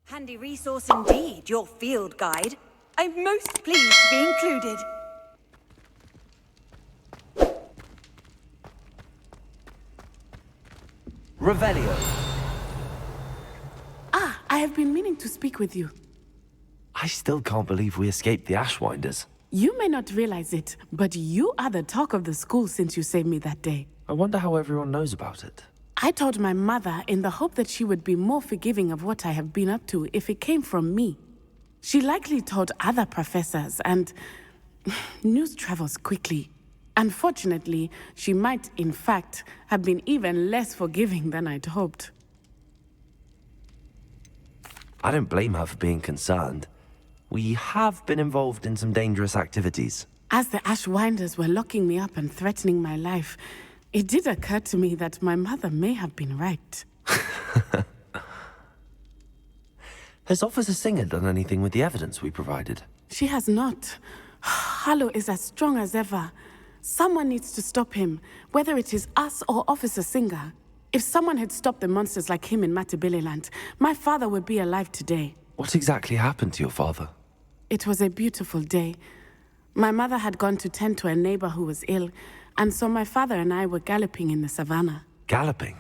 Handy resource indeed, your field guide. I'm most pleased to be included. Revelio. Ah, I have been meaning to speak with you. I still can't believe we escaped the Ashwinders. You may not realize it, but you are the talk of the school since you saved me that day. I wonder how everyone knows about it. I told my mother in the hope that she would be more forgiving of what I have been up to if it came from me. She likely told other professors, and news travels quickly. Unfortunately, she might, in fact, have been even less forgiving than I'd hoped. I don't blame her for being concerned. We have been involved in some dangerous activities. As the Ashwinders were locking me up and threatening my life, it did occur to me that my mother may have been right. Has Officer Singer done anything with the evidence we provided? She has not. Harlow is as strong as ever. Someone needs to stop him, whether it is us or Officer Singer. If someone had stopped the monsters like him in Matabeleland, my father would be alive today. What exactly happened to your father? It was a beautiful day. My mother had gone to tend to a neighbor who was ill, and so my father and I were galloping in the savannah. Galloping?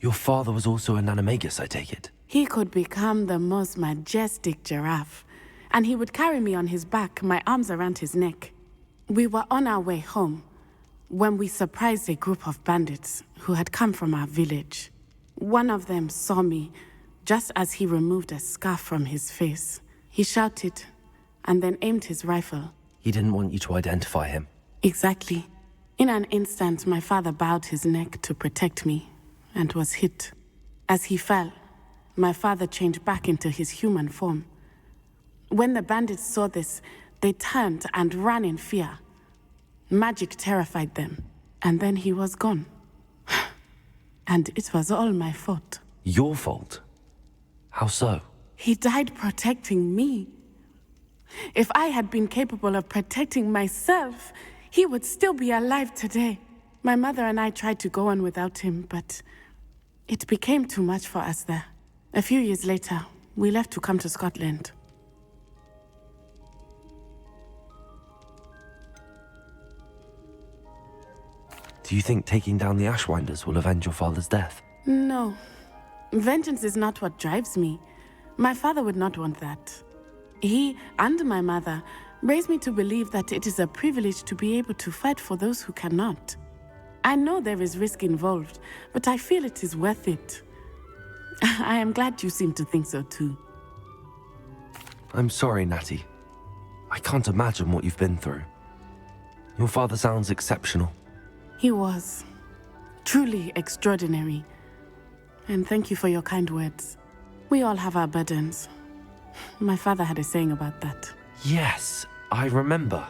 Your father was also an animagus, I take it? He could become the most majestic giraffe, and he would carry me on his back, my arms around his neck. We were on our way home when we surprised a group of bandits who had come from our village. One of them saw me just as he removed a scarf from his face. He shouted and then aimed his rifle. He didn't want you to identify him. Exactly. In an instant, my father bowed his neck to protect me and was hit. As he fell, my father changed back into his human form. When the bandits saw this, they turned and ran in fear. Magic terrified them, and then he was gone. And it was all my fault. Your fault? How so? He died protecting me. If I had been capable of protecting myself, he would still be alive today. My mother and I tried to go on without him, but it became too much for us there. A few years later, we left to come to Scotland. Do you think taking down the Ashwinders will avenge your father's death? No. Vengeance is not what drives me. My father would not want that. He and my mother raised me to believe that it is a privilege to be able to fight for those who cannot. I know there is risk involved, but I feel it is worth it. I am glad you seem to think so too. I'm sorry, Natty. I can't imagine what you've been through. Your father sounds exceptional. He was truly extraordinary. And thank you for your kind words. We all have our burdens. My father had a saying about that. Yes, I remember.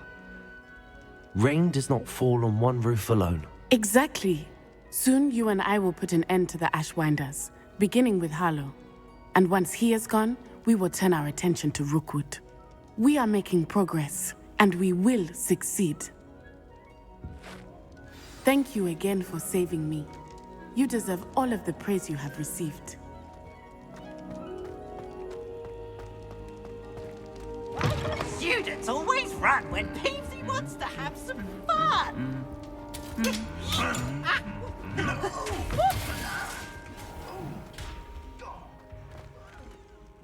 Rain does not fall on one roof alone. Exactly. Soon you and I will put an end to the Ashwinders, beginning with Harlow. And once he is gone, we will turn our attention to Rookwood. We are making progress, and we will succeed. Thank you again for saving me. You deserve all of the praise you have received. Students always run when Peavsy wants to have some fun.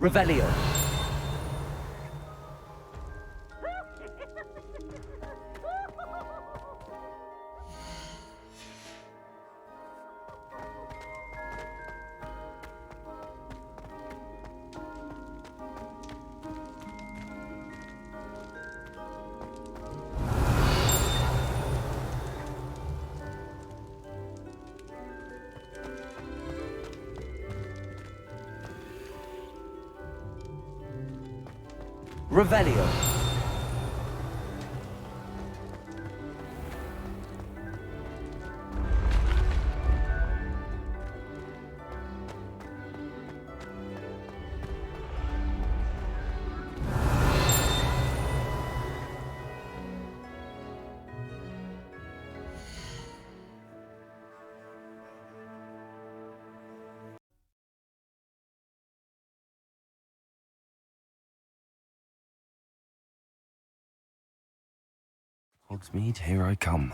Revelio. Revelio. Hogsmeade, here I come.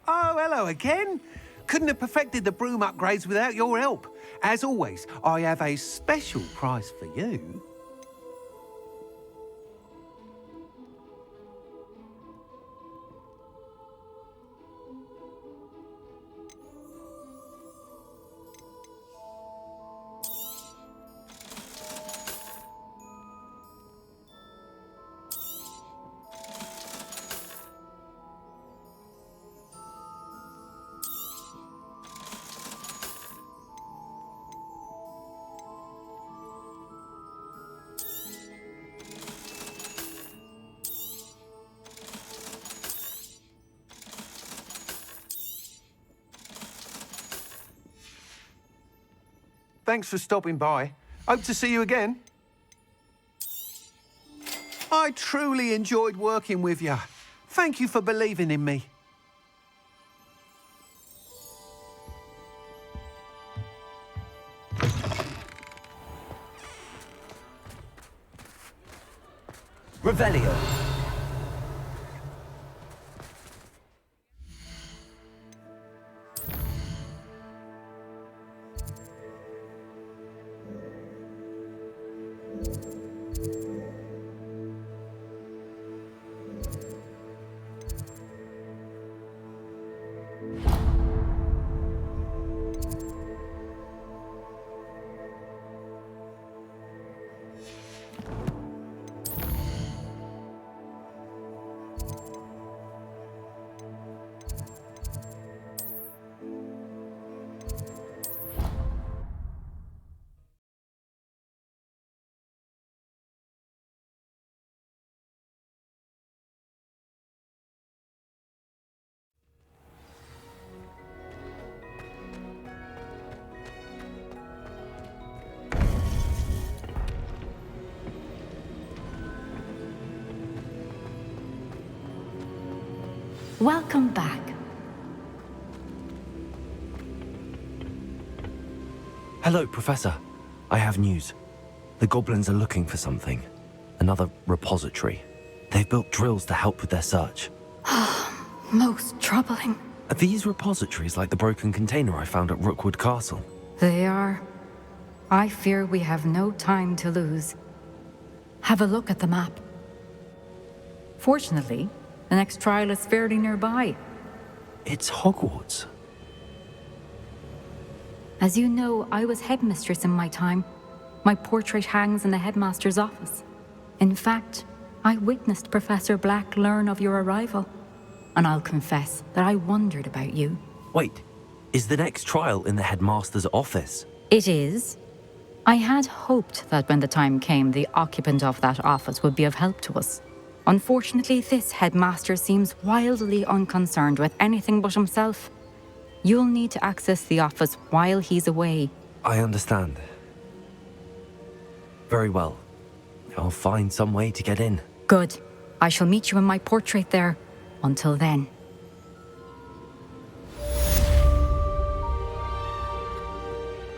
Oh, hello again. Couldn't have perfected the broom upgrades without your help. As always, I have a special prize for you. Thanks for stopping by. Hope to see you again. I truly enjoyed working with you. Thank you for believing in me. Revelio. Welcome back. Hello, Professor. I have news. The goblins are looking for something. Another repository. They've built drills to help with their search. Most troubling. Are these repositories like the broken container I found at Rookwood Castle? They are. I fear we have no time to lose. Have a look at the map. Fortunately, the next trial is fairly nearby. It's Hogwarts. As you know, I was headmistress in my time. My portrait hangs in the headmaster's office. In fact, I witnessed Professor Black learn of your arrival. And I'll confess that I wondered about you. Wait, is the next trial in the headmaster's office? It is. I had hoped that when the time came, the occupant of that office would be of help to us. Unfortunately, this headmaster seems wildly unconcerned with anything but himself. You'll need to access the office while he's away. I understand. Very well. I'll find some way to get in. Good. I shall meet you in my portrait there. Until then.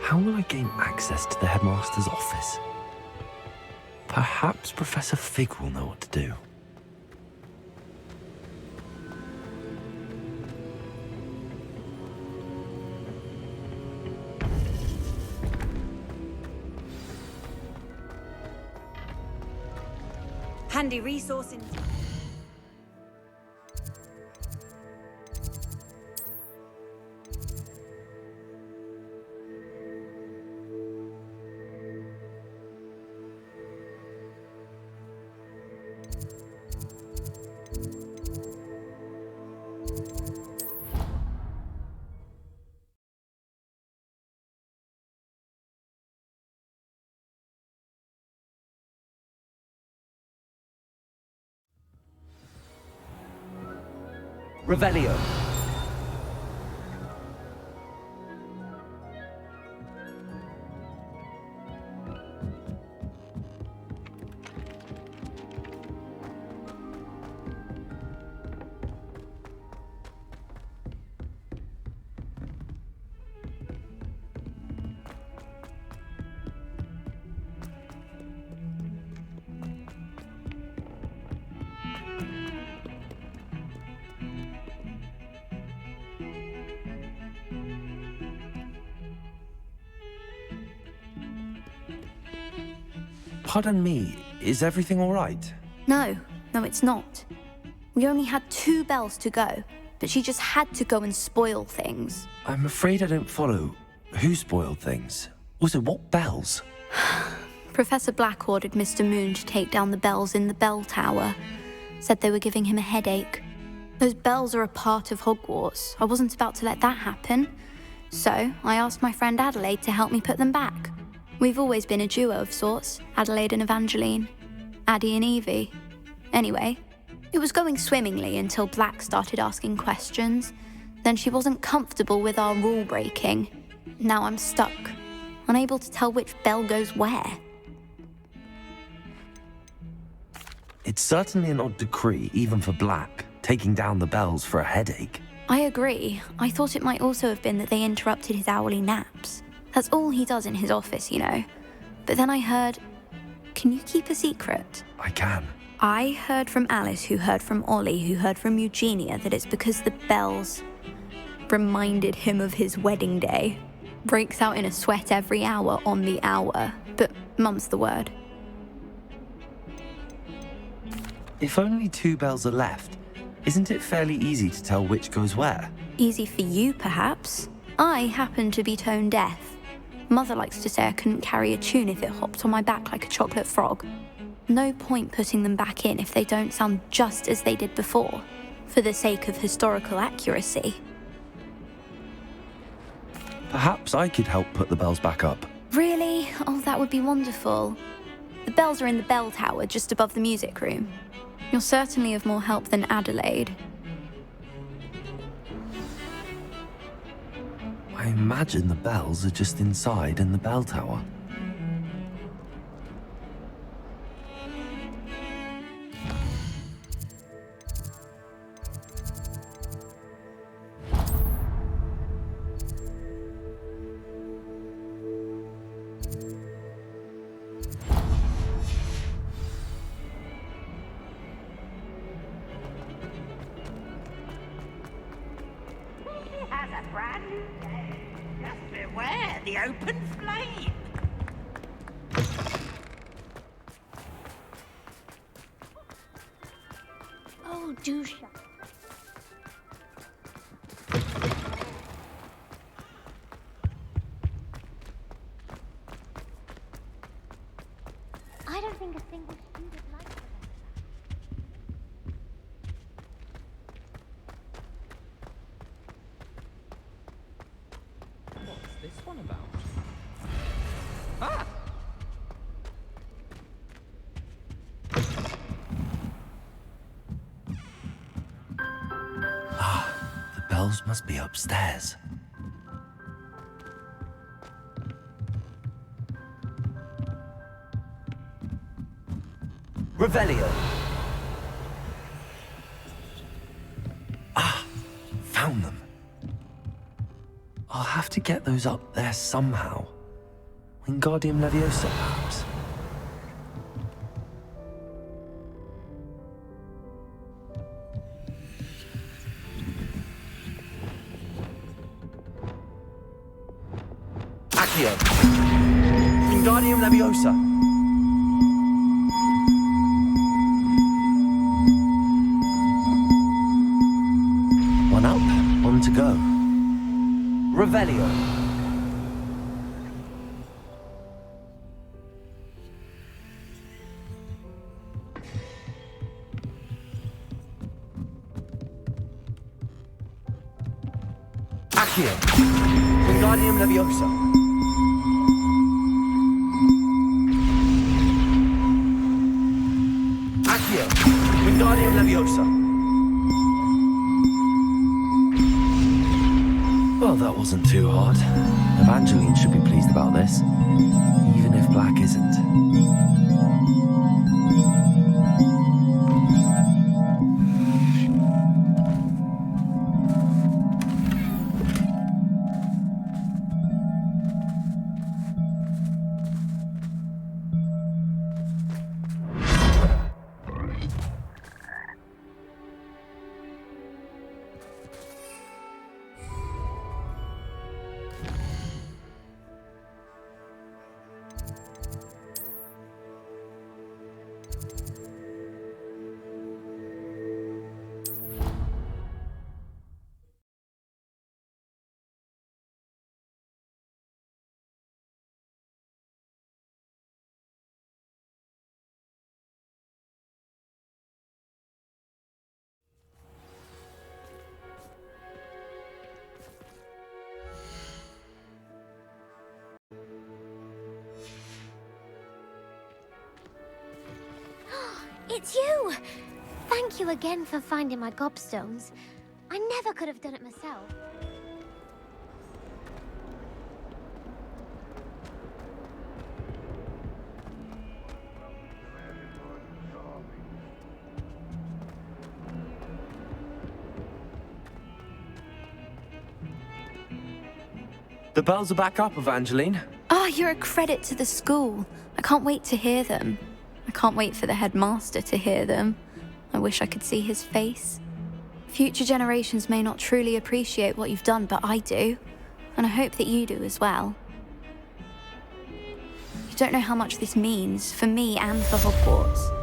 How will I gain access to the headmaster's office? Perhaps Professor Fig will know what to do. Handy resource in... Revelio. Pardon me, is everything all right? No, it's not. We only had 2 bells to go, but she just had to go and spoil things. I'm afraid I don't follow. Who spoiled things? Also, what bells? Professor Black ordered Mr. Moon to take down the bells in the bell tower. Said they were giving him a headache. Those bells are a part of Hogwarts. I wasn't about to let that happen. So I asked my friend Adelaide to help me put them back. We've always been a duo of sorts, Adelaide and Evangeline. Addie and Evie. Anyway, it was going swimmingly until Black started asking questions. Then she wasn't comfortable with our rule breaking. Now I'm stuck, unable to tell which bell goes where. It's certainly an odd decree, even for Black, taking down the bells for a headache. I agree. I thought it might also have been that they interrupted his hourly naps. That's all he does in his office, you know. But then I heard... Can you keep a secret? I can. I heard from Alice, who heard from Ollie, who heard from Eugenia, that it's because the bells reminded him of his wedding day. Breaks out in a sweat every hour on the hour, but mum's the word. If only 2 bells are left, isn't it fairly easy to tell which goes where? Easy for you, perhaps. I happen to be tone deaf. Mother likes to say I couldn't carry a tune if it hopped on my back like a chocolate frog. No point putting them back in if they don't sound just as they did before, for the sake of historical accuracy. Perhaps I could help put the bells back up. Really? Oh, that would be wonderful. The bells are in the bell tower just above the music room. You're certainly of more help than Adelaide. I imagine the bells are just inside in the bell tower. Has a brand new day. Just beware the open flame. Oh, do shut. I don't think a single student likes it. What's this one about? Ah! The bells must be upstairs. Revelio! Found them. I'll have to get those up there somehow. Wingardium Leviosa, perhaps? Accio! Wingardium Leviosa! One up, one to go. Revelio. Accio. Wingardium Leviosa. Accio. Wingardium Leviosa. Well, that wasn't too hard. Evangeline should be pleased about this, even if Black isn't. It's you! Thank you again for finding my gobstones. I never could have done it myself. The bells are back up, Evangeline. Ah, you're a credit to the school. I can't wait to hear them. I can't wait for the headmaster to hear them. I wish I could see his face. Future generations may not truly appreciate what you've done, but I do. And I hope that you do as well. You don't know how much this means for me and for Hogwarts.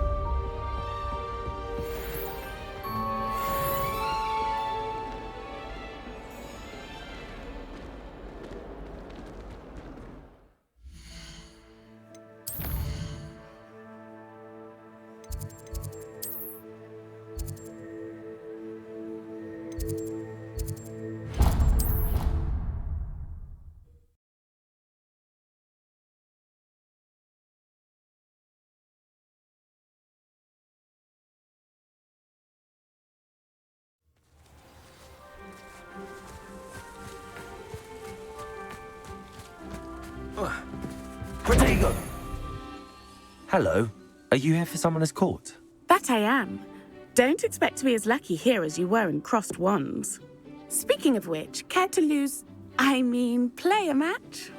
Protego! Hello. Are you here for Summoner's Court? That I am. Don't expect to be as lucky here as you were in Crossed Wands. Speaking of which, care to play a match?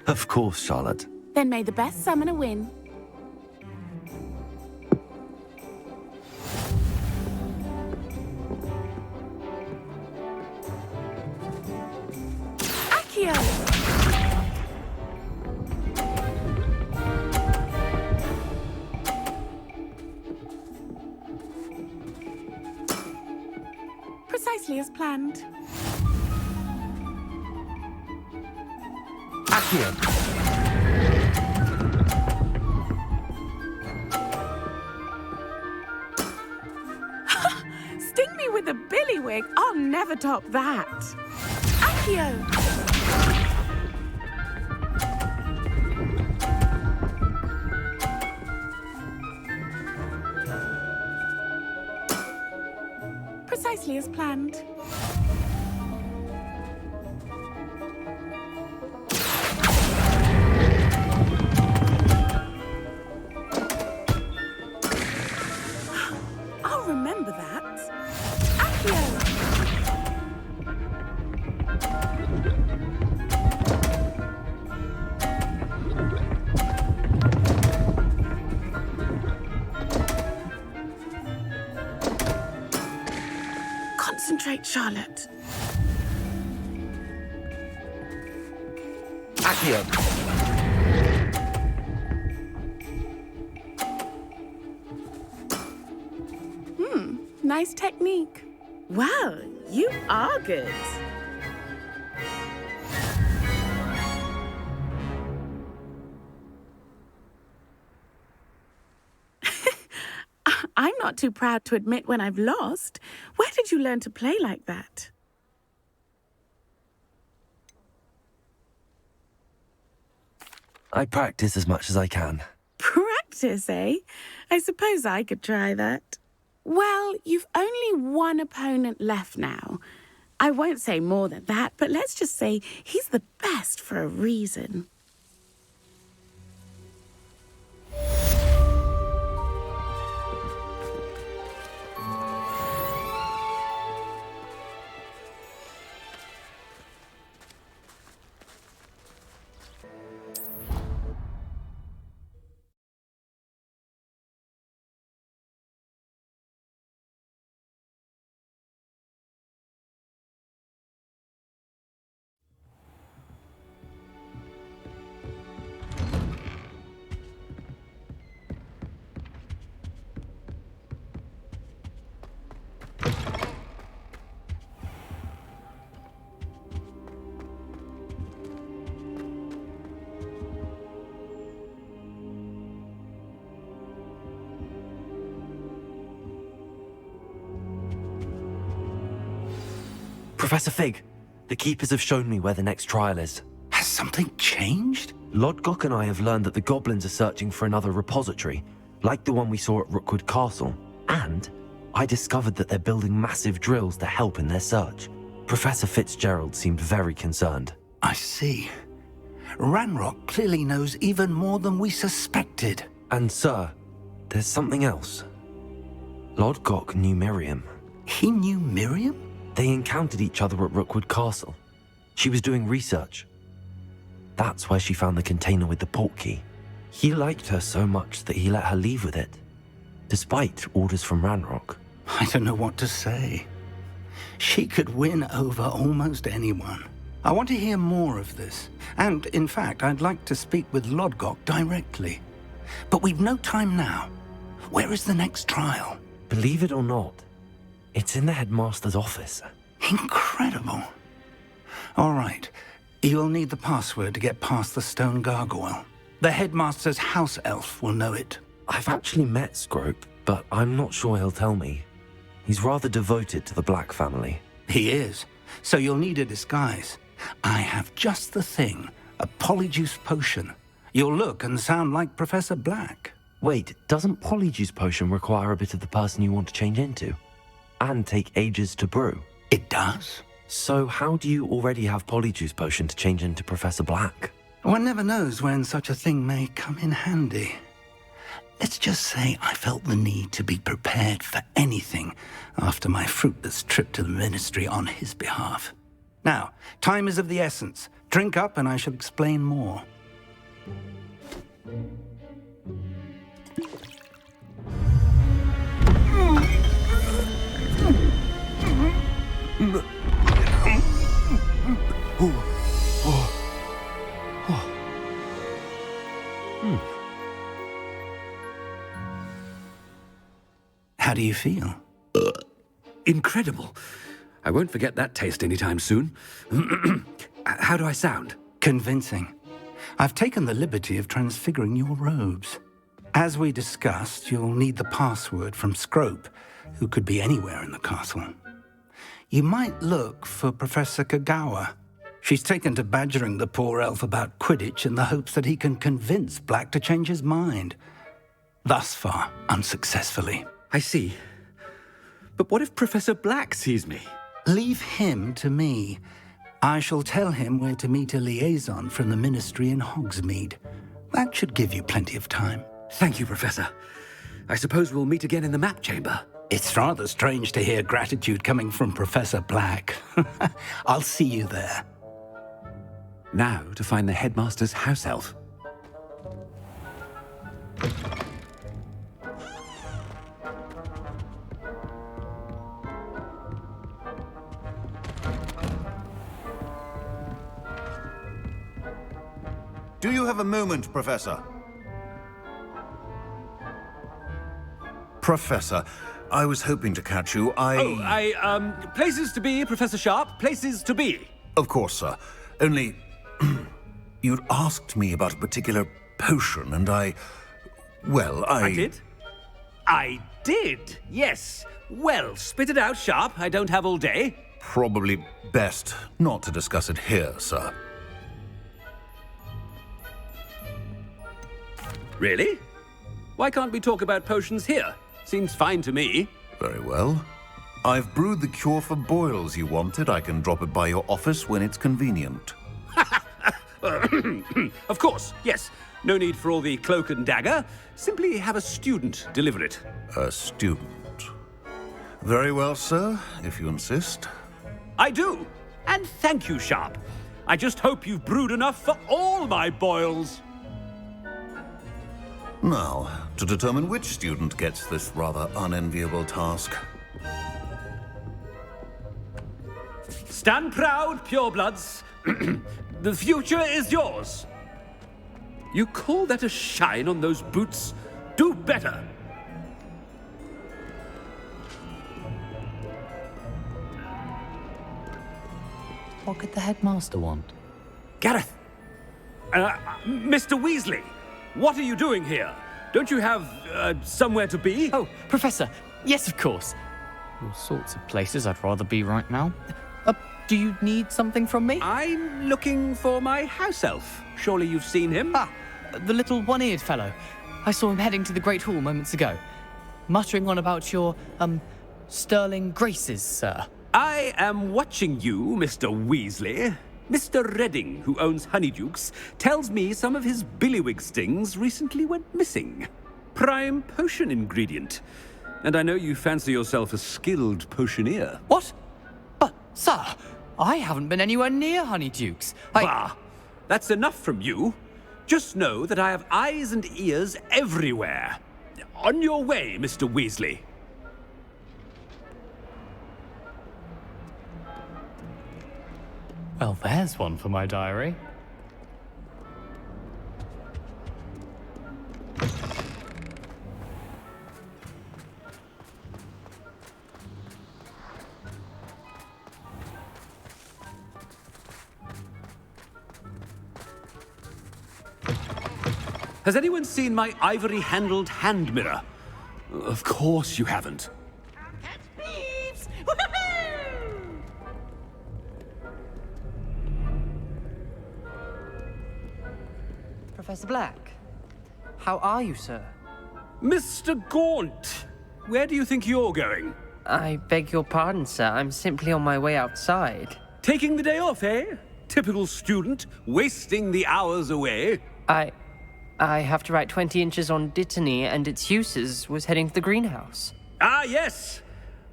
Of course, Charlotte. Then may the best summoner win. Accio! Precisely as planned. Accio! Sting me with a billywig. I'll never top that. Accio! Precisely as planned. I'll remember that. Accio! Concentrate, Charlotte. Accio! Nice technique. Well, you are good. I'm not too proud to admit when I've lost. Where did you learn to play like that? I practice as much as I can. Practice, eh? I suppose I could try that. Well, you've only one opponent left now. I won't say more than that, but let's just say he's the best for a reason. Professor Fig, the Keepers have shown me where the next trial is. Has something changed? Lodgok and I have learned that the goblins are searching for another repository, like the one we saw at Rookwood Castle. And I discovered that they're building massive drills to help in their search. Professor Fitzgerald seemed very concerned. I see. Ranrock clearly knows even more than we suspected. And sir, there's something else. Lodgok knew Miriam. He knew Miriam? They encountered each other at Rookwood Castle. She was doing research. That's where she found the container with the portkey. He liked her so much that he let her leave with it, despite orders from Ranrock. I don't know what to say. She could win over almost anyone. I want to hear more of this. And, in fact, I'd like to speak with Lodgok directly. But we've no time now. Where is the next trial? Believe it or not, it's in the headmaster's office. Incredible. All right. You'll need the password to get past the stone gargoyle. The headmaster's house elf will know it. I've actually met Scrope, but I'm not sure he'll tell me. He's rather devoted to the Black family. He is. So you'll need a disguise. I have just the thing. A polyjuice potion. You'll look and sound like Professor Black. Wait, doesn't Polyjuice Potion require a bit of the person you want to change into? And take ages to brew? It does. So how do you already have Polyjuice Potion to change into Professor Black? One never knows when such a thing may come in handy. Let's just say I felt the need to be prepared for anything after my fruitless trip to the Ministry on his behalf. Now, time is of the essence. Drink up and I shall explain more. How do you feel? Incredible. I won't forget that taste anytime soon. How do I sound? Convincing. I've taken the liberty of transfiguring your robes. As we discussed, you'll need the password from Scrope, who could be anywhere in the castle. You might look for Professor Kagawa. She's taken to badgering the poor elf about Quidditch in the hopes that he can convince Black to change his mind. Thus far, unsuccessfully. I see. But what if Professor Black sees me? Leave him to me. I shall tell him where to meet a liaison from the Ministry in Hogsmeade. That should give you plenty of time. Thank you, Professor. I suppose we'll meet again in the map chamber. It's rather strange to hear gratitude coming from Professor Black. I'll see you there. Now to find the headmaster's house elf. Do you have a moment, Professor? Professor, I was hoping to catch you. Places to be, Professor Sharp. Places to be. Of course, sir. Only, you'd asked me about a particular potion, and I did? I did, yes. Well, spit it out, Sharp. I don't have all day. Probably best not to discuss it here, sir. Really? Why can't we talk about potions here? Seems fine to me. Very well. I've brewed the cure for boils you wanted. I can drop it by your office when it's convenient. Of course, yes. No need for all the cloak and dagger. Simply have a student deliver it. A student. Very well, sir, if you insist. I do. And thank you, Sharp. I just hope you've brewed enough for all my boils. Now, to determine which student gets this rather unenviable task. Stand proud, purebloods. The future is yours. You call that a shine on those boots? Do better. What could the headmaster want? Gareth! Mr. Weasley! What are you doing here? Don't you have, somewhere to be? Oh, Professor, yes, of course. All sorts of places I'd rather be right now. Do you need something from me? I'm looking for my house elf. Surely you've seen him? Ah, the little one-eared fellow. I saw him heading to the Great Hall moments ago, muttering on about your, sterling graces, sir. I am watching you, Mr. Weasley. Mr. Redding, who owns Honeydukes, tells me some of his billywig stings recently went missing. Prime potion ingredient. And I know you fancy yourself a skilled potioneer. What? But, sir, I haven't been anywhere near Honeydukes. Bah! That's enough from you. Just know that I have eyes and ears everywhere. On your way, Mr. Weasley. Well, there's one for my diary. Has anyone seen my ivory-handled hand mirror? Of course you haven't. Catch thieves! Woohoo! Professor Black, how are you, sir? Mr. Gaunt, where do you think you're going? I beg your pardon, sir. I'm simply on my way outside. Taking the day off, eh? Typical student, wasting the hours away. I have to write 20 inches on Dittany and its uses. Was heading to the greenhouse. Ah, yes.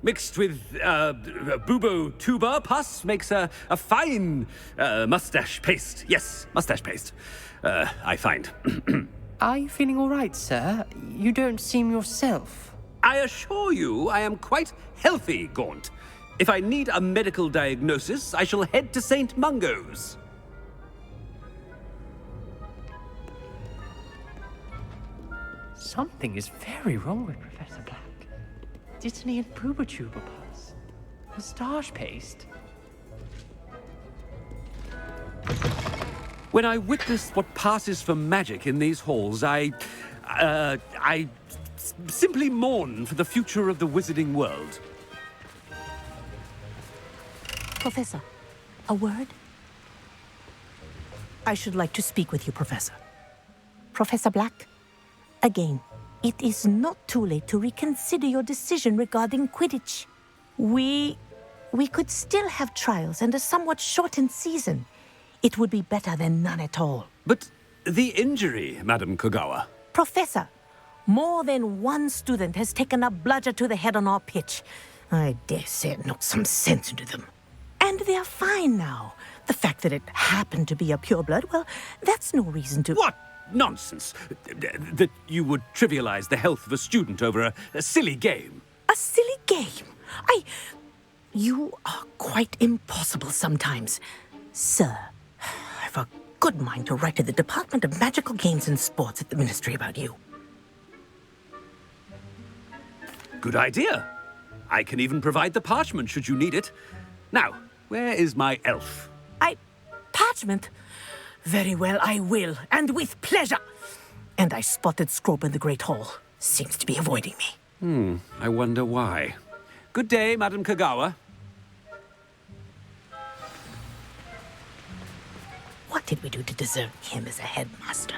Mixed with bubo tuber pus makes a fine mustache paste. Yes, mustache paste. I find. Are you feeling all right, sir? You don't seem yourself. I assure you I am quite healthy, Gaunt. If I need a medical diagnosis, I shall head to St. Mungo's. Something is very wrong with Professor Black. Dittany and Bubotuber pus. Moustache paste. When I witness what passes for magic in these halls, I simply mourn for the future of the wizarding world. Professor, a word? I should like to speak with you, Professor. Professor Black, again, it is not too late to reconsider your decision regarding Quidditch. We could still have trials and a somewhat shortened season. It would be better than none at all. But the injury, Madam Kogawa. Professor, more than one student has taken a bludger to the head on our pitch. I dare say it knocked some sense into them. And they're fine now. The fact that it happened to be a pureblood, well, that's no reason to... What nonsense! That you would trivialize the health of a student over a silly game. A silly game? You are quite impossible sometimes. Sir, I've a good mind to write to the Department of Magical Games and Sports at the Ministry about you. Good idea. I can even provide the parchment should you need it. Now, where is my elf? Parchment? Very well, I will, and with pleasure. And I spotted Scrope in the Great Hall. Seems to be avoiding me. I wonder why. Good day, Madam Kogawa. What did we do to deserve him as a headmaster?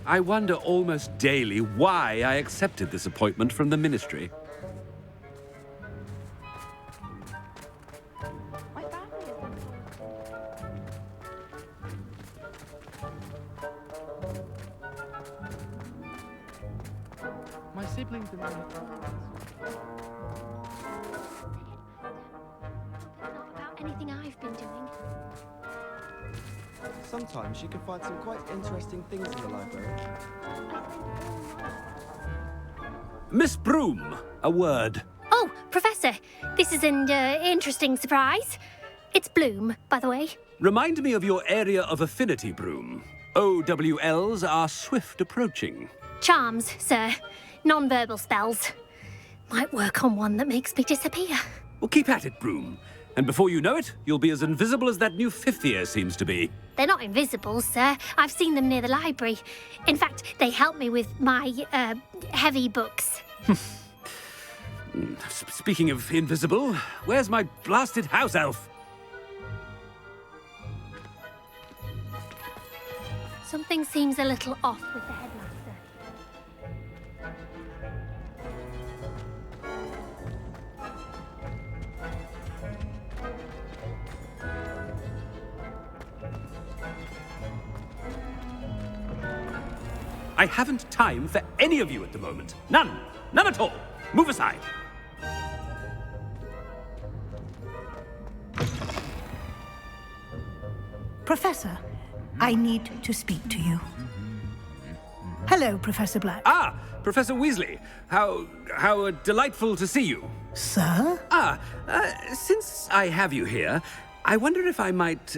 I wonder almost daily why I accepted this appointment from the Ministry. My siblings and I... Not about anything I've been doing. Sometimes you can find some quite interesting things in the library. Miss Broom, a word. Oh, Professor, this is an interesting surprise. It's Bloom, by the way. Remind me of your area of affinity, Broom. OWLs are swift approaching. Charms, sir. Non-verbal spells. Might work on one that makes me disappear. Well, keep at it, Broom. And before you know it, you'll be as invisible as that new fifth year seems to be. They're not invisible, sir. I've seen them near the library. In fact, they help me with my, heavy books. Speaking of invisible, where's my blasted house elf? Something seems a little off with the headmaster. I haven't time for any of you at the moment. None. None at all. Move aside. Professor, I need to speak to you. Hello, Professor Black. Ah, Professor Weasley. How delightful to see you. Sir? Since I have you here, I wonder if I might,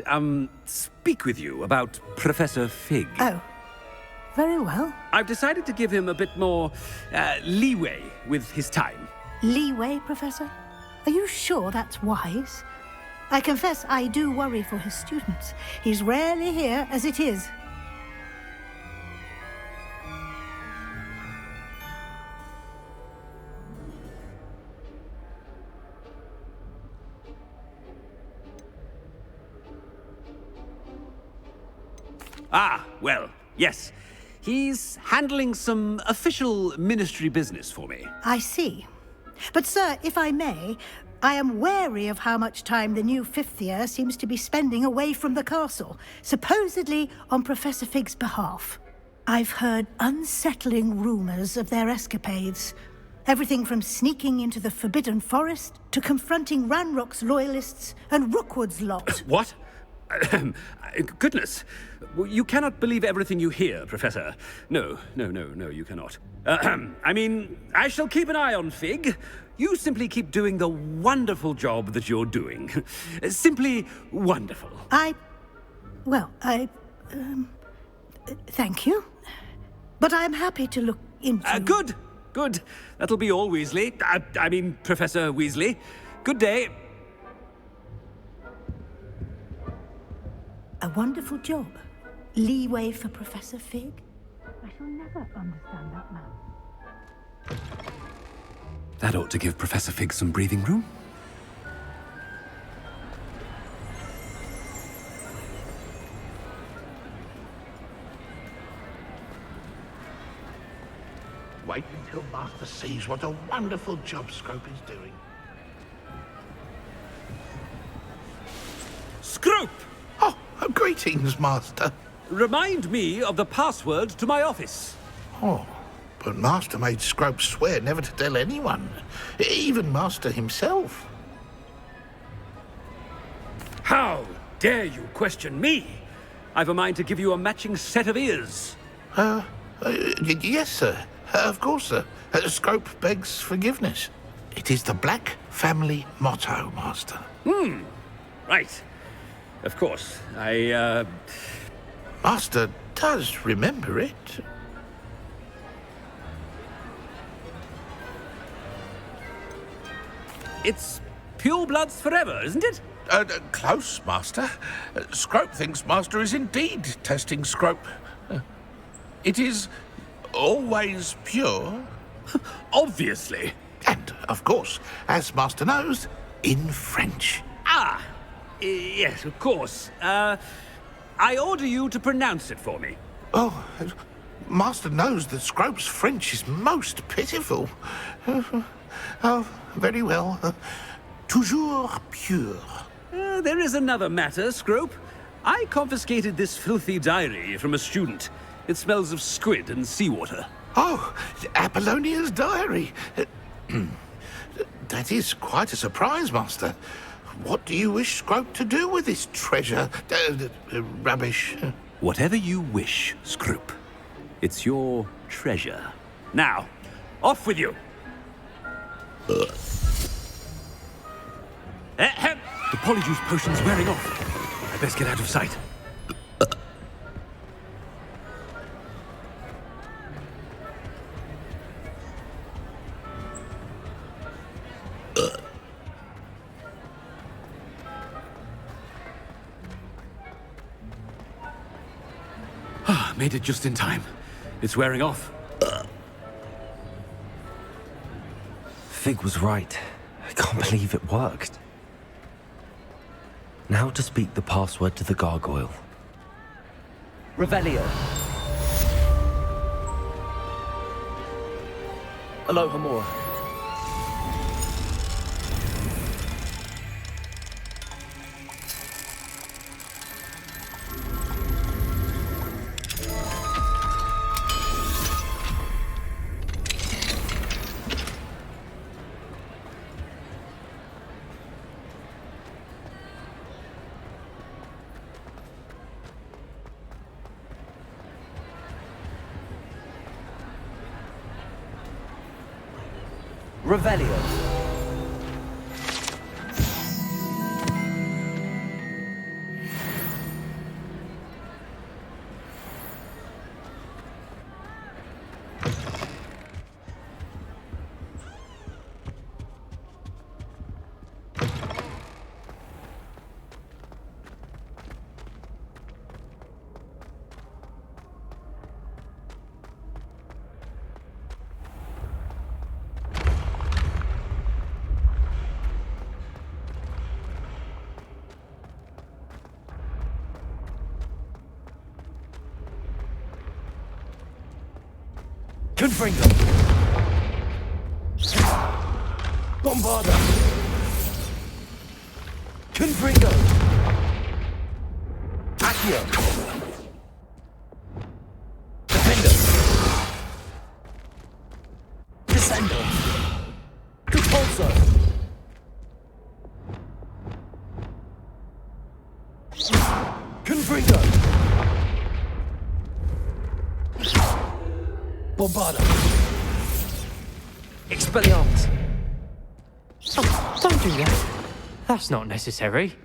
speak with you about Professor Fig. Oh. Very well. I've decided to give him a bit more, leeway with his time. Leeway, Professor? Are you sure that's wise? I confess I do worry for his students. He's rarely here as it is. Ah, well, yes. He's handling some official ministry business for me. I see. But, sir, if I may, I am wary of how much time the new fifth year seems to be spending away from the castle, supposedly on Professor Fig's behalf. I've heard unsettling rumors of their escapades. Everything from sneaking into the Forbidden Forest to confronting Ranrock's loyalists and Rookwood's lot. What? Goodness. You cannot believe everything you hear, Professor. No, you cannot. I mean, I shall keep an eye on Fig. You simply keep doing the wonderful job that you're doing. Simply wonderful. Thank you. But I'm happy to look into... Good. That'll be all, Weasley. I mean, Professor Weasley. Good day. A wonderful job. Leeway for Professor Fig? I shall never understand that man. That ought to give Professor Fig some breathing room. Wait until Master sees what a wonderful job Scrope is doing. Scrope! Oh, greetings, Master. Remind me of the password to my office. Oh, but Master made Scrope swear never to tell anyone, even Master himself. How dare you question me? I've a mind to give you a matching set of ears. Yes, sir. Of course, sir. Scrope begs forgiveness. It is the Black family motto, Master. Right. Of course. Master does remember it. It's pure bloods forever, isn't it? Close, Master. Scrope thinks Master is indeed testing Scrope. It is always pure. Obviously. And, of course, as Master knows, in French. Ah! Yes, of course. I order you to pronounce it for me. Oh, Master knows that Scrope's French is most pitiful. Oh, very well. Toujours pure. There is another matter, Scrope. I confiscated this filthy diary from a student. It smells of squid and seawater. Oh, Apollonia's diary. That is quite a surprise, Master. What do you wish Scrope to do with this treasure? Rubbish. Whatever you wish, Scrope. It's your treasure. Now, off with you. The polyjuice potion's wearing off. I best get out of sight. Made it just in time. It's wearing off. Fig was right. I can't believe it worked. Now to speak the password to the gargoyle. Revelio. Alohomora. Revelio. Confringo. Bombarda. Confringo. Accio. Defender. Descendo. Compulso. Confringo. Bombarda. Expelliarmus. Oh, don't do that. That's not necessary.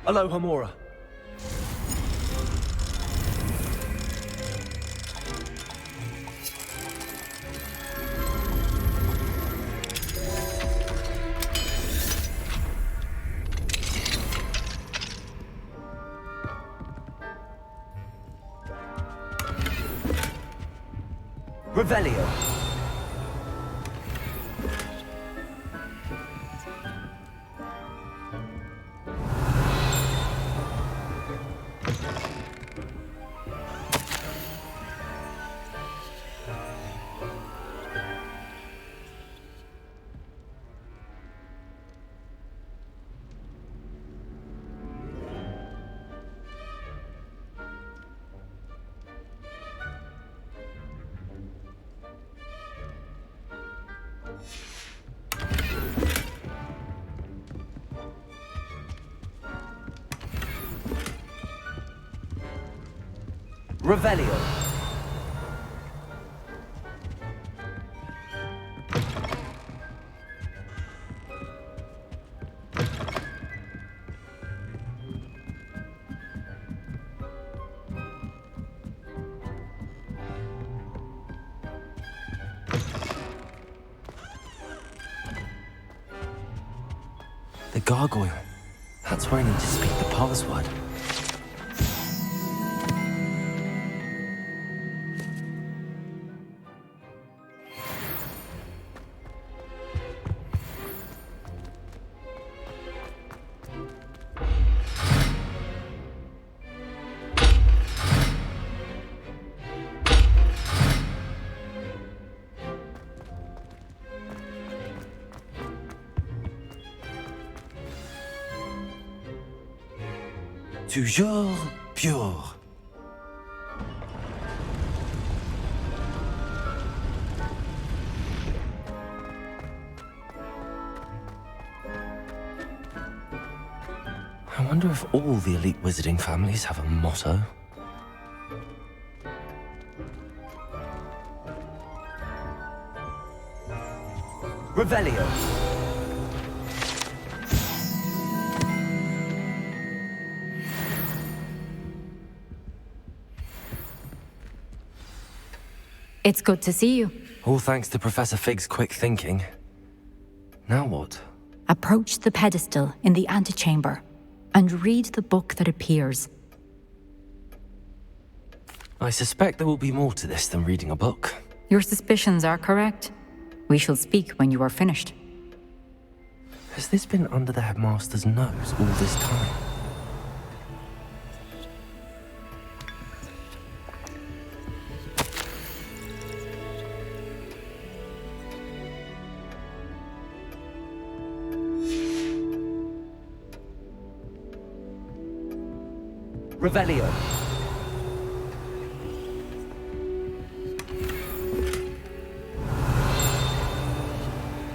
Alohomora. Revelio. Revelio. The gargoyle. That's where I need to speak the password. toujours pure. I wonder if all the elite wizarding families have a motto. Revelio. It's good to see you. All thanks to Professor Fig's quick thinking. Now what? Approach the pedestal in the antechamber and read the book that appears. I suspect there will be more to this than reading a book. Your suspicions are correct. We shall speak when you are finished. Has this been under the headmaster's nose all this time? Revelio.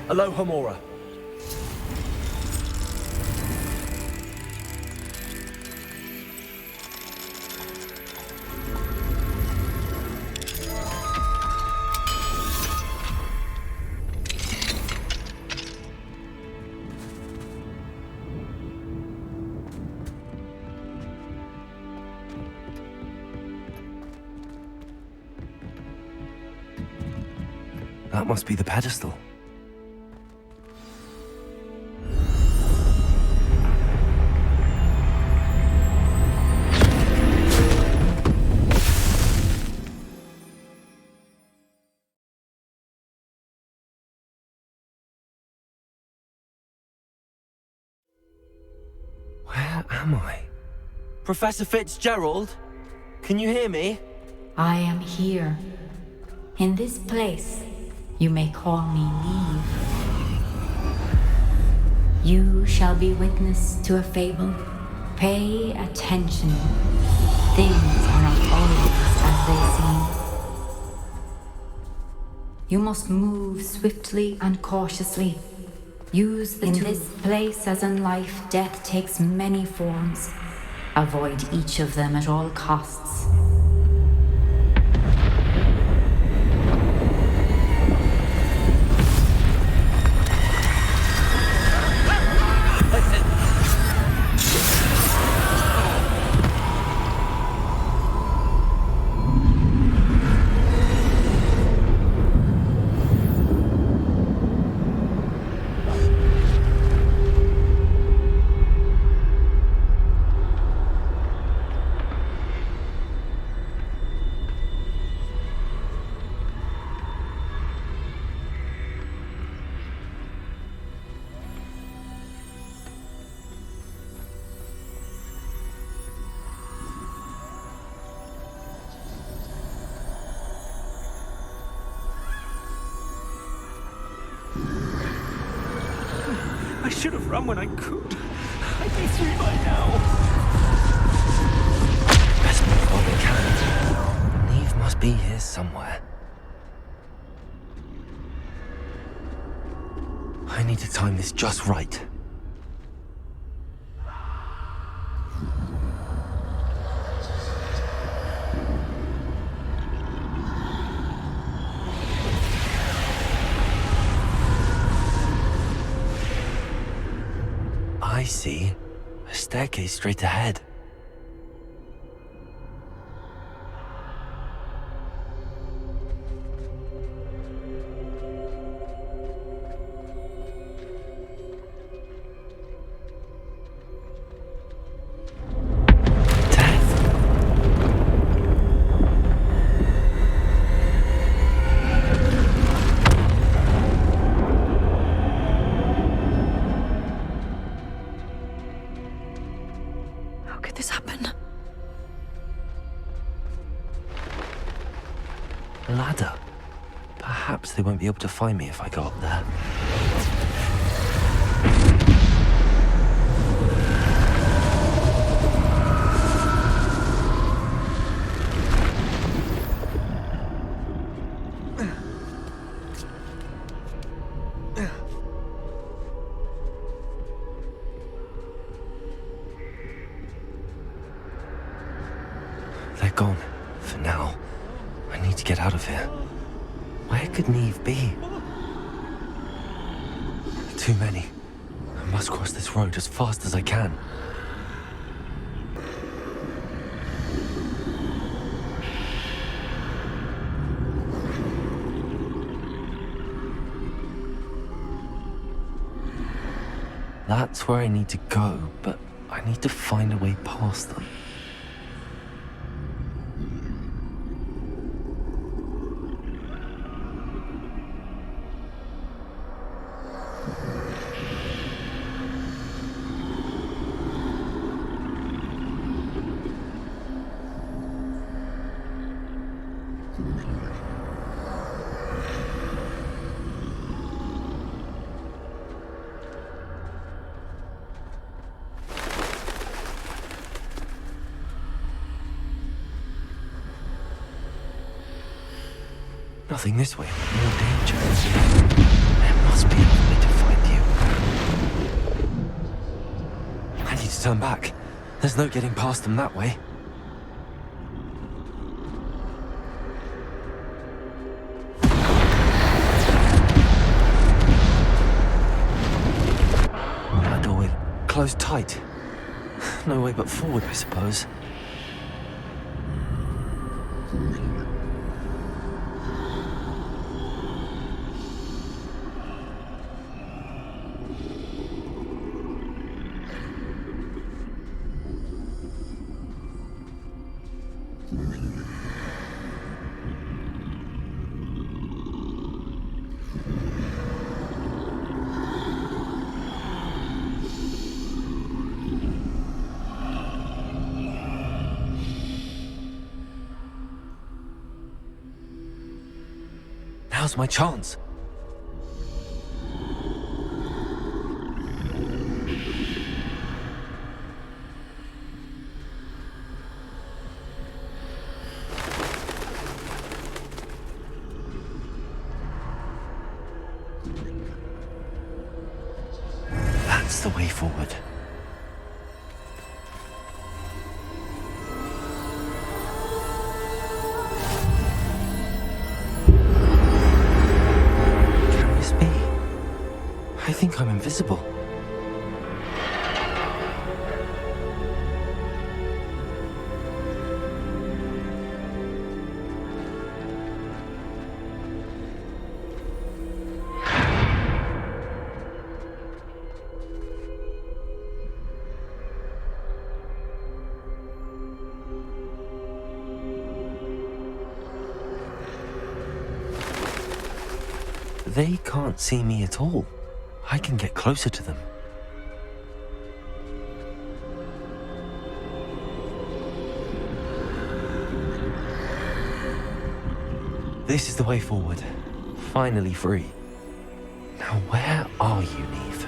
Alohomora. That must be the pedestal. Where am I? Professor Fitzgerald? Can you hear me? I am here. In this place, you may call me Neve. You shall be witness to a fable. Pay attention. Things are not always as they seem. You must move swiftly and cautiously. Use the In this place, as in life, death takes many forms. Avoid each of them at all costs. I should have run when I could. I'd be through by now. Best move while we can. Neve must be here somewhere. I need to time this just right. I see. A staircase straight ahead. Ladder. Perhaps they won't be able to find me if I go up there. gone. For now. I need to get out of here. Where could Neve be? Too many. I must cross this road as fast as I can. That's where I need to go, but I need to find a way past them. Nothing this way, more danger. There must be another way to find you. I need to turn back. There's no getting past them that way. That doorway closed tight. No way but forward, I suppose. Now's my chance. That's the way forward. I think I'm invisible. They can't see me at all. I can get closer to them. This is the way forward. Finally free. Now where are you, Neve?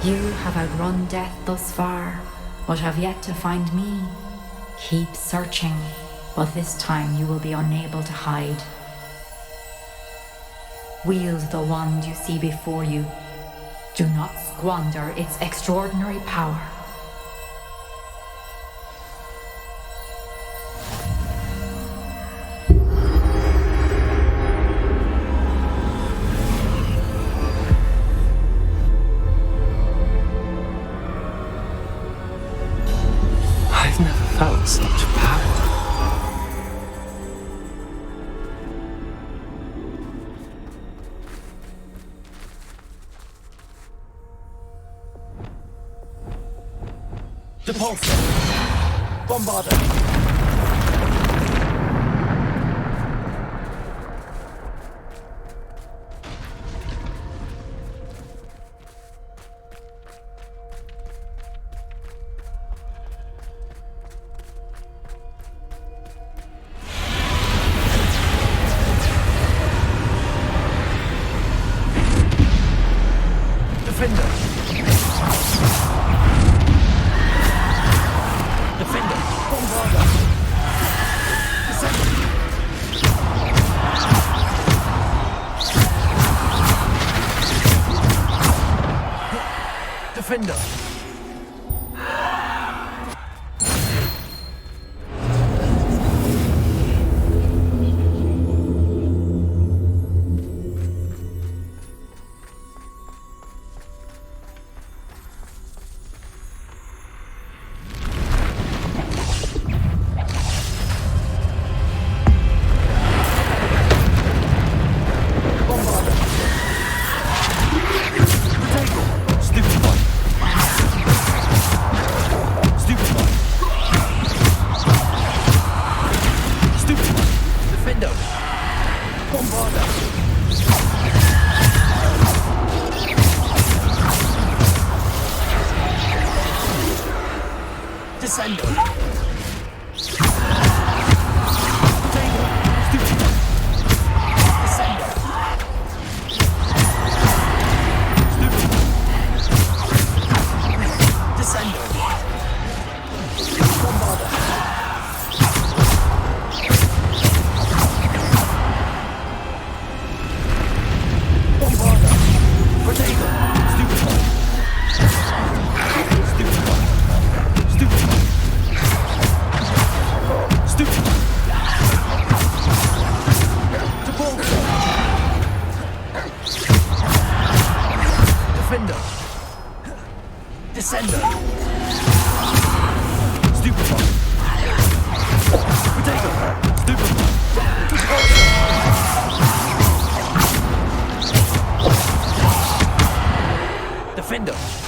You have outrun death thus far, but have yet to find me. Keep searching, but this time you will be unable to hide. Wield the wand you see before you. Do not squander its extraordinary power. I've never felt such power. Depulsor! Bombarder! Defender! Bombarder! Defender. Defender.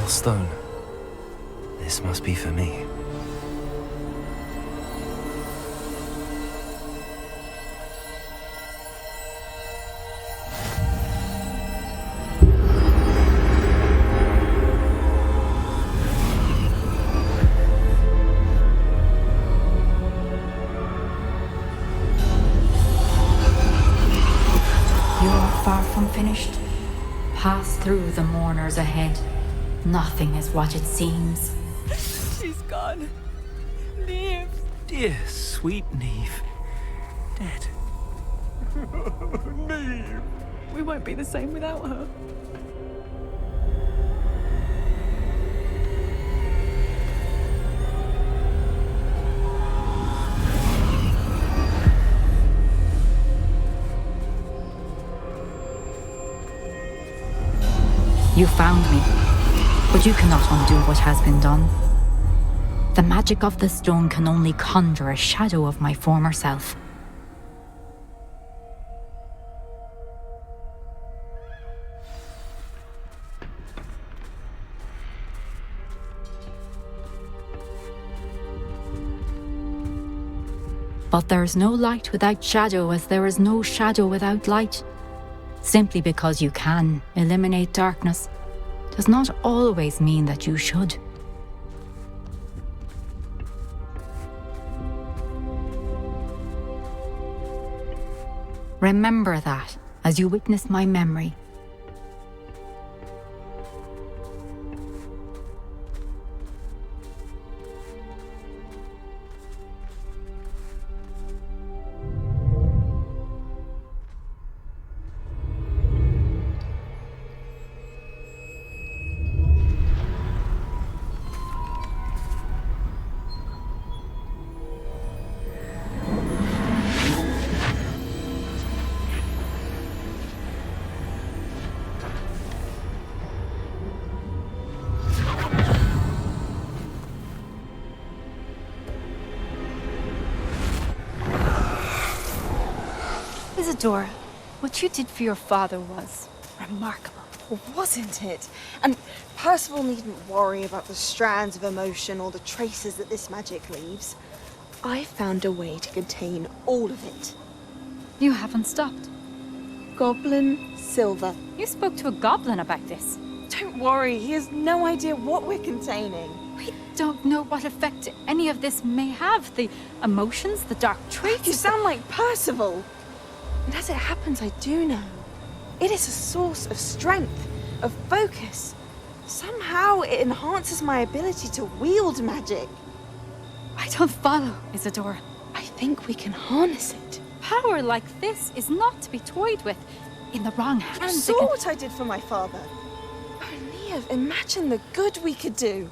Stone. This must be for me. You're far from finished. Pass through the mourners ahead. Nothing is what it seems. She's gone. Neve. Dear, sweet Neve. Dead. Neve. We won't be the same without her. You found me. But you cannot undo what has been done. The magic of the stone can only conjure a shadow of my former self. But there is no light without shadow, as there is no shadow without light. Simply because you can eliminate darkness does not always mean that you should. Remember that as you witness my memory. Isadora, what you did for your father was remarkable, wasn't it? And Percival needn't worry about the strands of emotion or the traces that this magic leaves. I found a way to contain all of it. You haven't stopped. Goblin Silver. You spoke to a goblin about this. Don't worry, he has no idea what we're containing. We don't know what effect any of this may have. The emotions, the dark traits. You sound like Percival. And as it happens, I do know. It is a source of strength, of focus. Somehow it enhances my ability to wield magic. I don't follow, Isadora. I think we can harness it. Power like this is not to be toyed with. In the wrong You hands, saw what I did for my father. Oh, Neve, imagine the good we could do.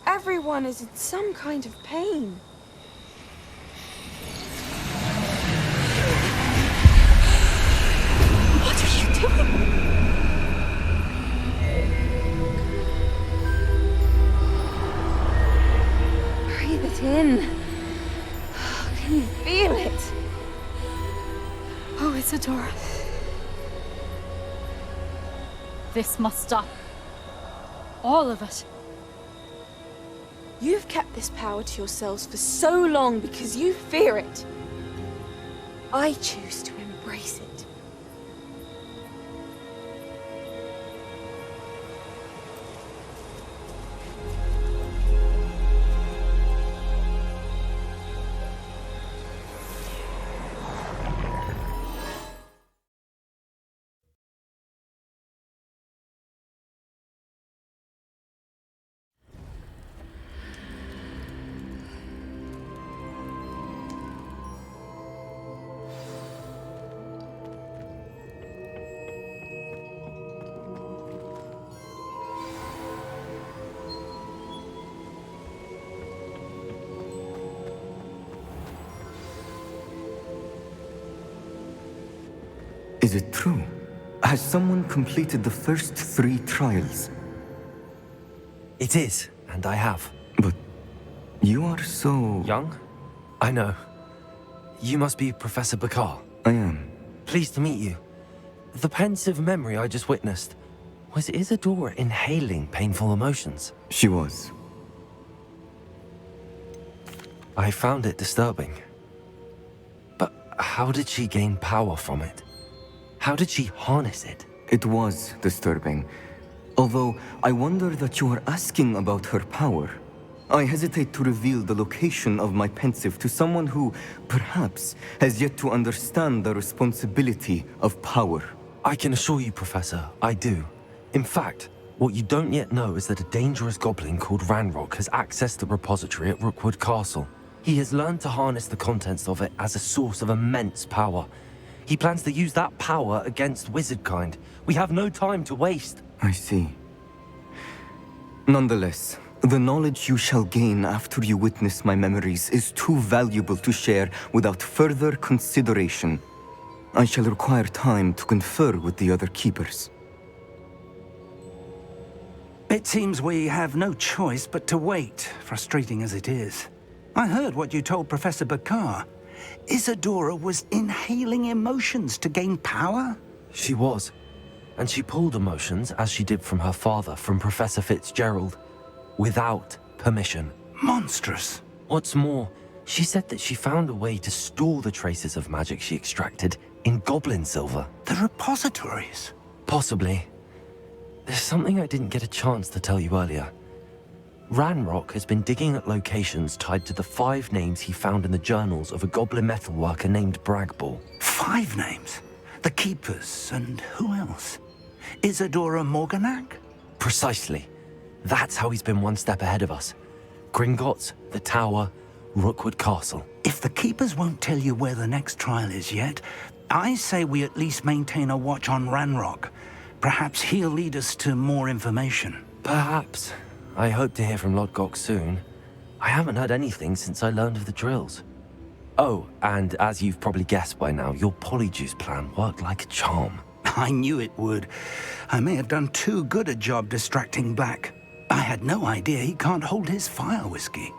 Everyone is in some kind of pain. What are you doing? Breathe it in. Can you feel it? Oh, Isadora. This must stop. All of it. You've kept this power to yourselves for so long because you fear it. I choose to embrace it. Is it true? Has someone completed the first 3 trials? It is, and I have. But you are so... young? I know. You must be Professor Bakar. I am. Pleased to meet you. The pensive memory I just witnessed, was Isadora inhaling painful emotions? She was. I found it disturbing. But how did she gain power from it? How did she harness it? It was disturbing. Although, I wonder that you are asking about her power. I hesitate to reveal the location of my pensive to someone who, perhaps, has yet to understand the responsibility of power. I can assure you, Professor, I do. In fact, what you don't yet know is that a dangerous goblin called Ranrock has accessed the repository at Rookwood Castle. He has learned to harness the contents of it as a source of immense power. He plans to use that power against wizardkind. We have no time to waste. I see. Nonetheless, the knowledge you shall gain after you witness my memories is too valuable to share without further consideration. I shall require time to confer with the other keepers. It seems we have no choice but to wait, frustrating as it is. I heard what you told Professor Bakar. Isadora was inhaling emotions to gain power? She was. And she pulled emotions, as she did from her father, from Professor Fitzgerald, without permission. Monstrous. What's more, she said that she found a way to store the traces of magic she extracted in goblin silver. The repositories? Possibly. There's something I didn't get a chance to tell you earlier. Ranrock has been digging at locations tied to the 5 names he found in the journals of a goblin metalworker named Bragball. 5 names? The Keepers, and who else? Isadora Morganac? Precisely. That's how he's been one step ahead of us. Gringotts, the Tower, Rookwood Castle. If the Keepers won't tell you where the next trial is yet, I say we at least maintain a watch on Ranrock. Perhaps he'll lead us to more information. Perhaps. I hope to hear from Lodgok soon. I haven't heard anything since I learned of the drills. Oh, and as you've probably guessed by now, your polyjuice plan worked like a charm. I knew it would. I may have done too good a job distracting Black. I had no idea he can't hold his fire whiskey.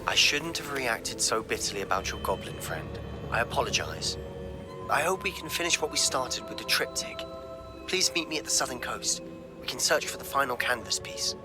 I shouldn't have reacted so bitterly about your goblin friend. I apologize. I hope we can finish what we started with the triptych. Please meet me at the southern coast. We can search for the final canvas piece.